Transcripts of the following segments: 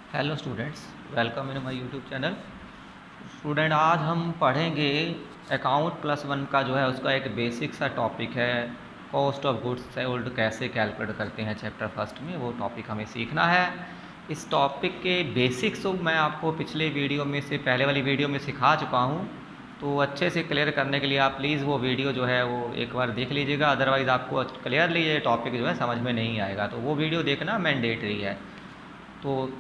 Hello students, welcome in my YouTube channel. Student, आज हम पढ़ेंगे अकाउंट प्लस वन का जो है उसका एक बेसिक सा टॉपिक है। कॉस्ट ऑफ गुड्स सोल्ड कैसे कैलकुलेट करते हैं, चैप्टर फर्स्ट में वो टॉपिक हमें सीखना है। इस टॉपिक के बेसिक्स मैं आपको पिछले वीडियो में से पहले वाली वीडियो में सिखा चुका हूँ, तो अच्छे से क्लियर करने के लिए आप प्लीज़ वो वीडियो जो है वो एक बार देख लीजिएगा, अदरवाइज़ आपको क्लियरली ये टॉपिक जो है समझ में नहीं आएगा, तो वो वीडियो देखना मैंडेटरी है। तो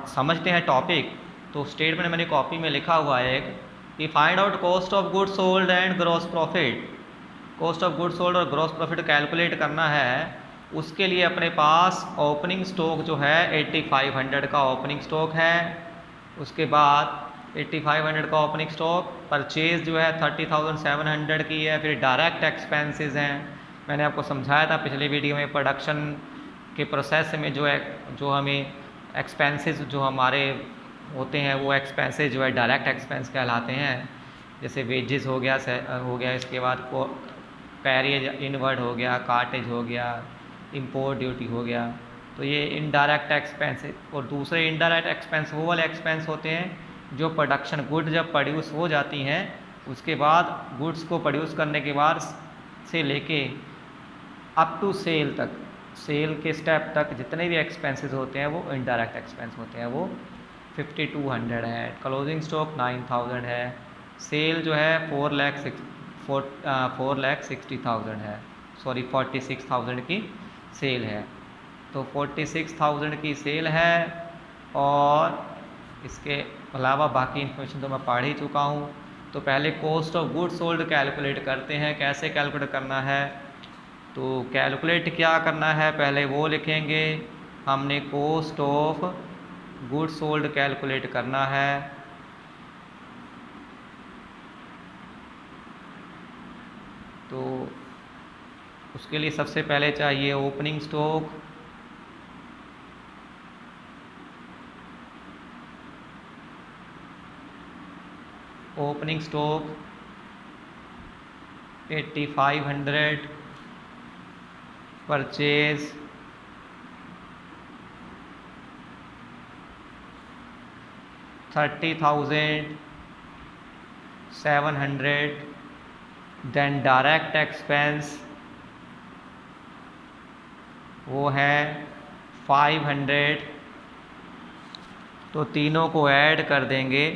समझते हैं टॉपिक। तो स्टेटमेंट मैंने कॉपी में लिखा हुआ है एक कि find out cost of goods sold and gross profit. Cost of goods sold और ग्रॉस प्रॉफिट कैलकुलेट करना है। उसके लिए अपने पास ओपनिंग स्टॉक जो है 8500 का ओपनिंग स्टॉक है। उसके बाद 8500 का ओपनिंग स्टॉक, परचेज जो है 30,700 की है। फिर डायरेक्ट एक्सपेंसेस हैं, मैंने आपको समझाया था पिछले वीडियो में। प्रोडक्शन के प्रोसेस में जो हमें एक्सपेंसेस जो हमारे होते हैं वो एक्सपेंसेस जो है डायरेक्ट एक्सपेंस कहलाते हैं। जैसे वेजेस हो गया, इसके बाद कैरियज इनवर्ड हो गया, कार्टेज हो गया, इंपोर्ट ड्यूटी हो गया। तो ये इनडायरेक्ट एक्सपेंस। और दूसरे इनडायरेक्ट एक्सपेंस वो वाले एक्सपेंस होते हैं जो प्रोडक्शन गुड जब प्रोड्यूस हो जाती हैं उसके बाद गुड्स को प्रोड्यूस करने के बाद से लेके अप टू सेल तक, सेल के स्टेप तक जितने भी एक्सपेंसेस होते हैं वो इनडायरेक्ट एक्सपेंस होते हैं। वो 5200 है। क्लोजिंग स्टॉक 9000 है। सेल जो है 4,60,000 है, सॉरी 46,000 की सेल है। तो 46,000 की सेल है, और इसके अलावा बाकी इन्फॉर्मेशन तो मैं पढ़ ही चुका हूँ। तो पहले cost of goods sold calculate करते हैं। कैसे कैलकुलेट करना है, तो कैलकुलेट क्या करना है पहले वो लिखेंगे। हमने cost of goods sold calculate करना है। तो उसके लिए सबसे पहले चाहिए opening stock. Opening stock 8500, purchase 30,700, then direct expense वो है 500। तो तीनों को ऐड कर देंगे।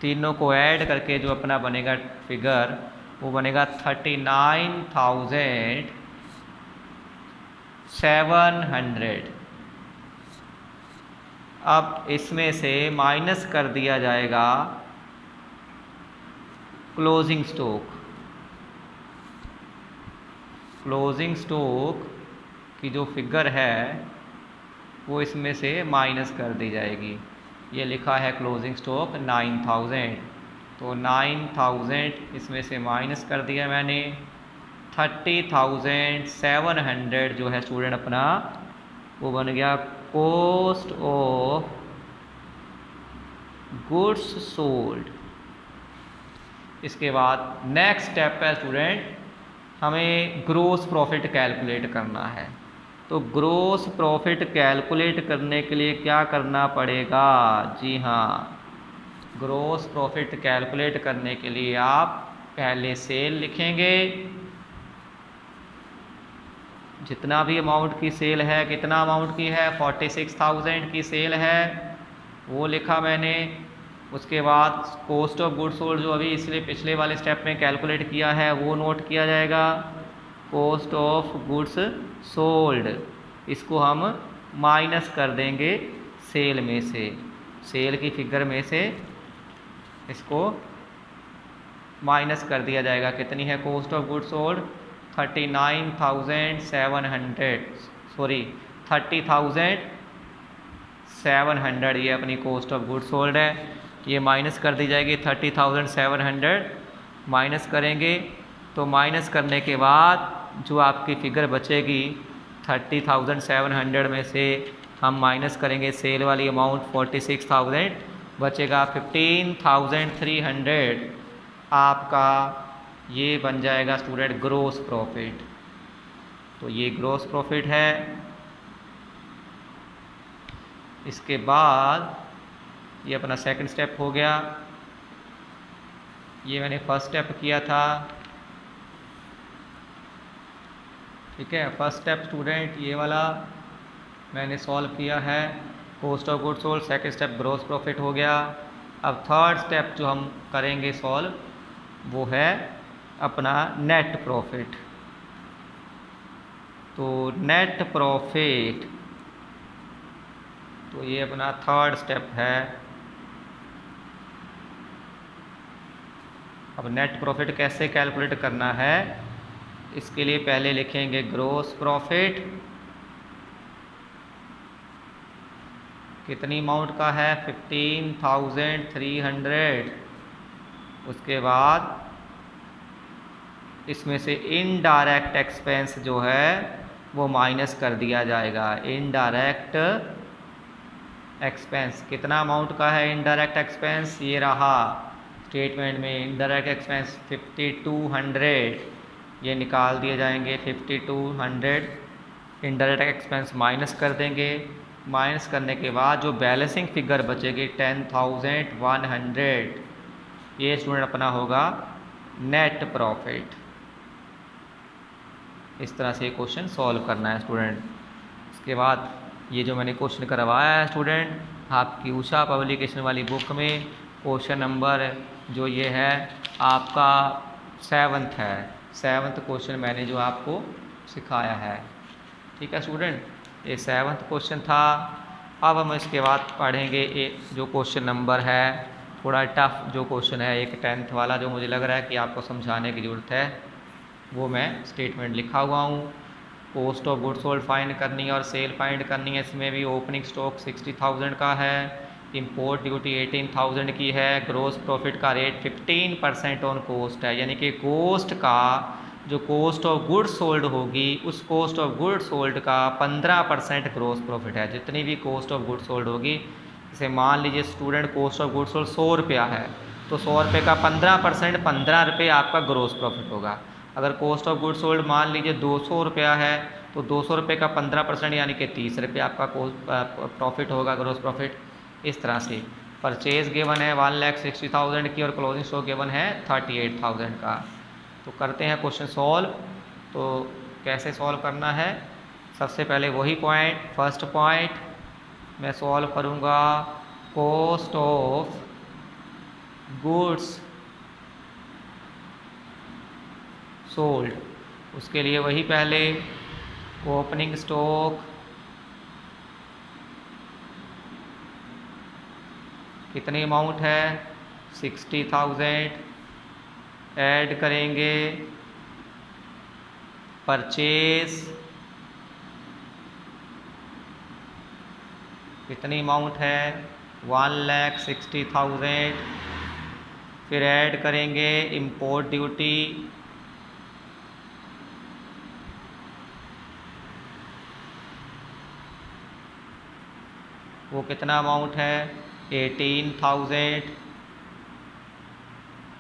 तीनों को ऐड करके जो अपना बनेगा फिगर वो बनेगा 39,700। अब इसमें से माइनस कर दिया जाएगा क्लोजिंग स्टॉक। क्लोजिंग स्टॉक की जो फिगर है वो इसमें से माइनस कर दी जाएगी। ये लिखा है क्लोजिंग स्टॉक 9000, तो 9000 इसमें से माइनस कर दिया मैंने। 30,700 जो है स्टूडेंट अपना वो बन गया कॉस्ट ऑफ गुड्स सोल्ड। इसके बाद नेक्स्ट स्टेप है स्टूडेंट, हमें ग्रोस प्रॉफिट कैलकुलेट करना है। तो ग्रोस प्रॉफिट कैलकुलेट करने के लिए क्या करना पड़ेगा? जी हाँ, ग्रोस प्रॉफिट कैलकुलेट करने के लिए आप पहले सेल लिखेंगे। जितना भी अमाउंट की सेल है, कितना अमाउंट की है, 46,000 की सेल है, वो लिखा मैंने। उसके बाद कॉस्ट ऑफ गुड्स सोल्ड जो अभी इसलिए पिछले वाले स्टेप में कैलकुलेट किया है वो नोट किया जाएगा। कॉस्ट ऑफ गुड्स सोल्ड, इसको हम माइनस कर देंगे सेल में से, सेल की फिगर में से इसको माइनस कर दिया जाएगा। कितनी है cost of goods sold? 39,700, sorry 30,700 ये अपनी कॉस्ट ऑफ गुड्स सोल्ड है। ये माइनस कर दी जाएगी 30,700। माइनस करेंगे तो माइनस करने के बाद जो आपकी फिगर बचेगी 30,700 में से हम माइनस करेंगे सेल वाली अमाउंट 46,000, बचेगा 15,300। आपका ये बन जाएगा स्टूडेंट ग्रोस प्रॉफिट। तो ये ग्रोस प्रॉफिट है। इसके बाद ये अपना सेकंड स्टेप हो गया, ये मैंने फर्स्ट स्टेप किया था, ठीक है। फर्स्ट स्टेप स्टूडेंट ये वाला मैंने सॉल्व किया है, cost of goods sold. Second step gross profit हो गया। अब थर्ड स्टेप जो हम करेंगे सॉल्व वो है अपना नेट प्रॉफिट। तो नेट प्रॉफिट, तो ये अपना थर्ड स्टेप है। अब नेट प्रॉफिट कैसे कैलकुलेट करना है, इसके लिए पहले लिखेंगे ग्रॉस प्रॉफिट, कितनी अमाउंट का है 15,300। उसके बाद इसमें से इनडायरेक्ट एक्सपेंस जो है वो माइनस कर दिया जाएगा। इनडायरेक्ट एक्सपेंस कितना अमाउंट का है, इनडायरेक्ट एक्सपेंस ये रहा स्टेटमेंट में, इनडायरेक्ट एक्सपेंस 5200, ये निकाल दिए जाएंगे। 5200 इनडायरेक्ट एक्सपेंस माइनस कर देंगे। माइनस करने के बाद जो बैलेंसिंग फिगर बचेगी 10,100, ये स्टूडेंट अपना होगा नेट प्रॉफिट। इस तरह से क्वेश्चन सॉल्व करना है स्टूडेंट। इसके बाद ये जो मैंने क्वेश्चन करवाया है स्टूडेंट, आपकी उषा पब्लिकेशन वाली बुक में क्वेश्चन नंबर जो ये है आपका 7th है। 7th क्वेश्चन मैंने जो आपको सिखाया है, ठीक है स्टूडेंट, ये 7th क्वेश्चन था। अब हम इसके बाद पढ़ेंगे जो क्वेश्चन नंबर है थोड़ा टफ जो क्वेश्चन है, एक 10th वाला जो मुझे लग रहा है कि आपको समझाने की ज़रूरत है, वो मैं स्टेटमेंट लिखा हुआ हूँ। Cost of goods sold find करनी है और सेल फाइंड करनी है। इसमें भी ओपनिंग स्टॉक 60,000 का है, इंपोर्ट ड्यूटी 18,000 की है, ग्रोस प्रॉफिट का रेट 15% ऑन कॉस्ट है, यानी कि कॉस्ट का जो कॉस्ट ऑफ गुड्स सोल्ड होगी उस कॉस्ट ऑफ गुड्स सोल्ड का 15% ग्रोस प्रॉफिट है। जितनी भी कॉस्ट ऑफ गुड्स सोल्ड होगी, जैसे मान लीजिए student cost of goods sold 100 रुपया है, तो 100 रुपये का 15% 15 रुपये आपका ग्रोस प्रॉफिट होगा। अगर कॉस्ट ऑफ गुड्स सोल्ड मान लीजिए 200 रुपया है, तो 200 रुपये का 15% यानी कि 30 रुपये आपका प्रॉफिट होगा, ग्रोस प्रॉफिट। इस तरह से परचेज गिवन है 1,60,000 की और क्लोजिंग स्टॉक गिवन है 38,000 का। तो करते हैं क्वेश्चन सॉल्व। तो कैसे सॉल्व करना है, सबसे पहले वही पॉइंट, फर्स्ट पॉइंट मैं सॉल्व करूँगा कॉस्ट ऑफ गुड्स सोल्ड। उसके लिए वही पहले ओपनिंग स्टॉक कितनी अमाउंट है 60,000, ऐड करेंगे परचेज कितनी अमाउंट है 1,60,000, फिर ऐड करेंगे इंपोर्ट ड्यूटी वो कितना अमाउंट है 18,000।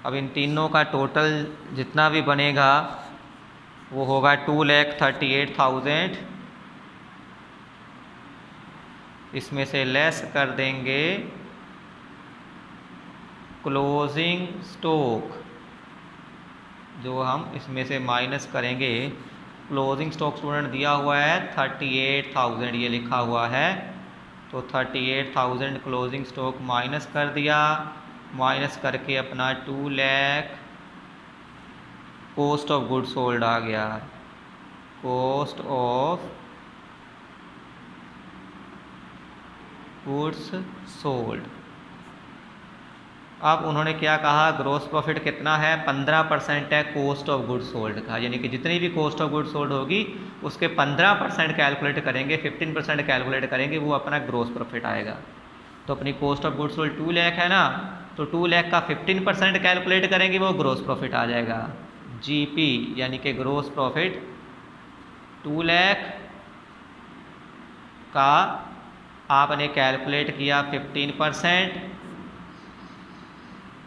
अब इन तीनों का टोटल जितना भी बनेगा वो होगा 2,38,000। इसमें से लेस कर देंगे क्लोजिंग स्टॉक, जो हम इसमें से माइनस करेंगे। क्लोजिंग स्टॉक स्टूडेंट दिया हुआ है 38,000, ये लिखा हुआ है, तो 38,000 क्लोजिंग स्टॉक माइनस कर दिया। माइनस करके अपना 2 lakh cost of goods sold आ गया, कॉस्ट ऑफ गुड्स सोल्ड। अब उन्होंने क्या कहा, ग्रोस प्रॉफिट कितना है 15% है कॉस्ट ऑफ गुड्स सोल्ड का, यानी कि जितनी भी कॉस्ट ऑफ गुड्स सोल्ड होगी उसके 15% कैलकुलेट करेंगे, 15% कैलकुलेट करेंगे, वो अपना ग्रोस प्रॉफिट आएगा। तो अपनी cost of goods sold 2 lakh है ना, तो 2 लाख का 15% कैलकुलेट करेंगे, वो ग्रोस प्रॉफिट आ जाएगा, जीपी, यानी कि ग्रोस प्रॉफिट 2 लाख का आपने कैलकुलेट किया 15%,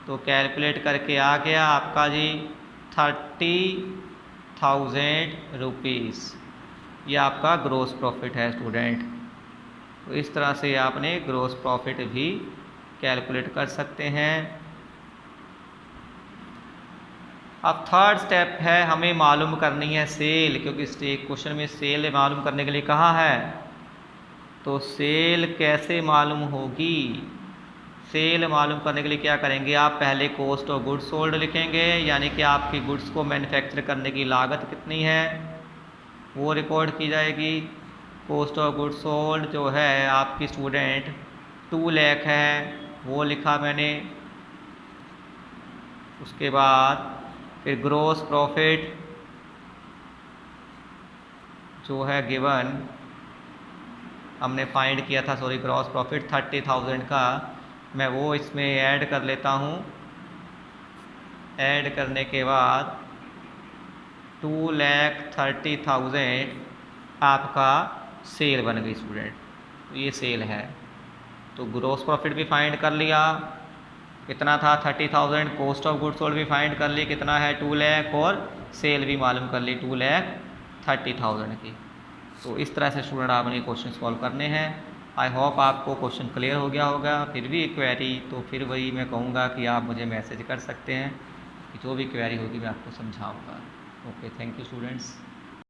तो कैलकुलेट करके आ गया आपका जी 30,000 रुपीज़। ये आपका ग्रोस प्रॉफिट है स्टूडेंट। तो इस तरह से आपने ग्रॉस प्रॉफिट भी कैलकुलेट कर सकते हैं। अब थर्ड स्टेप है, हमें मालूम करनी है सेल, क्योंकि क्वेश्चन में सेल मालूम करने के लिए कहा है। तो सेल कैसे मालूम होगी? सेल मालूम करने के लिए क्या करेंगे आप, पहले कॉस्ट ऑफ गुड्स सोल्ड लिखेंगे, यानी कि आपकी गुड्स को मैन्युफैक्चर करने की लागत कितनी है वो रिकॉर्ड की जाएगी। कॉस्ट ऑफ गुड्स सोल्ड जो है आपकी स्टूडेंट 2 लाख है, वो लिखा मैंने। उसके बाद फिर ग्रॉस प्रॉफिट जो है गिवन हमने फाइंड किया था, सॉरी ग्रॉस प्रॉफिट 30,000 का, मैं वो इसमें ऐड कर लेता हूँ। ऐड करने के बाद 2,30,000 आपका सेल बन गई स्टूडेंट। तो ये सेल है। तो ग्रॉस प्रॉफिट भी फाइंड कर लिया, कितना था 30,000। कॉस्ट ऑफ गुड्स सोल्ड भी फाइंड कर ली, कितना है 2 लाख। और सेल भी मालूम कर ली 2,30,000 की। तो इस तरह से स्टूडेंट आपने क्वेश्चन सॉल्व करने हैं। आई होप आपको क्वेश्चन क्लियर हो गया होगा। फिर भी क्वेरी तो फिर वही मैं कहूँगा कि आप मुझे मैसेज कर सकते हैं, कि जो भी क्वेरी होगी मैं आपको समझाऊँगा। Okay, thank you students.